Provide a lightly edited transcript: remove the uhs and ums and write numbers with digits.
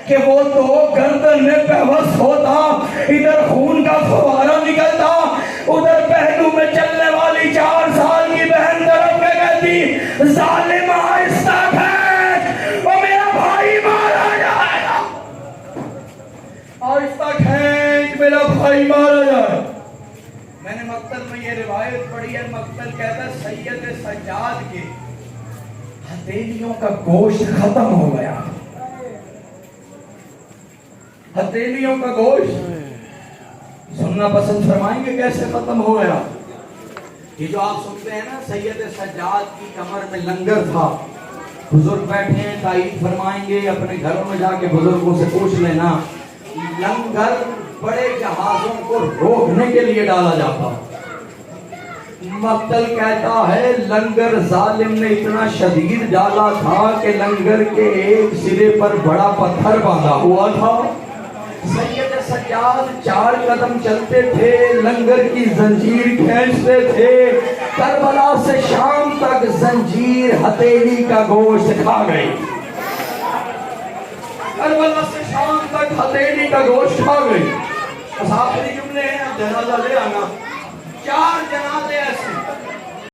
کہ وہ تو گردن میں بےبس ہوتا، ادھر خون کا فوارہ نکلتا، ادھر پہلو میں چلنے والی 4 سال کی بہن طرف میں کہتی ظالم آہستہ کھینچ، وہ میرا بھائی مارا جائے گا، آہستہ کھینچ میرا بھائی مارا جائے۔ میں نے مقتل میں یہ روایت پڑھی ہے، مقتل کہتا ہے سید سجاد کے ہتھیلیوں کا گوشت ختم ہو گیا، ہتھیلیوں کا گوشت۔ سننا پسند فرمائیں گے کیسے ختم ہو گیا؟ یہ جو آپ سنتے ہیں نا سید سجاد کی کمر میں لنگر تھا، بزرگ بیٹھے ہیں تائید فرمائیں گے، اپنے گھروں میں جا کے بزرگوں سے پوچھ لینا، لنگر بڑے جہازوں کو روکنے کے لیے ڈالا جاتا۔ مقتل کہتا ہے لنگر ظالم نے اتنا شدید ڈالا تھا کہ لنگر کے ایک سرے پر بڑا پتھر باندھا ہوا تھا۔ سید سجاد 4 قدم چلتے تھے، لنگر کی زنجیر کھینچتے تھے، کربلا سے شام تک زنجیر ہتھیلی کا گوشت کھا گئی، کربلا سے شام تک ہتھیلی کا گوشت کھا گئی۔ بس آخری جملے ہیں، اب جنازہ لے آنا۔ 4 جنازے ایسے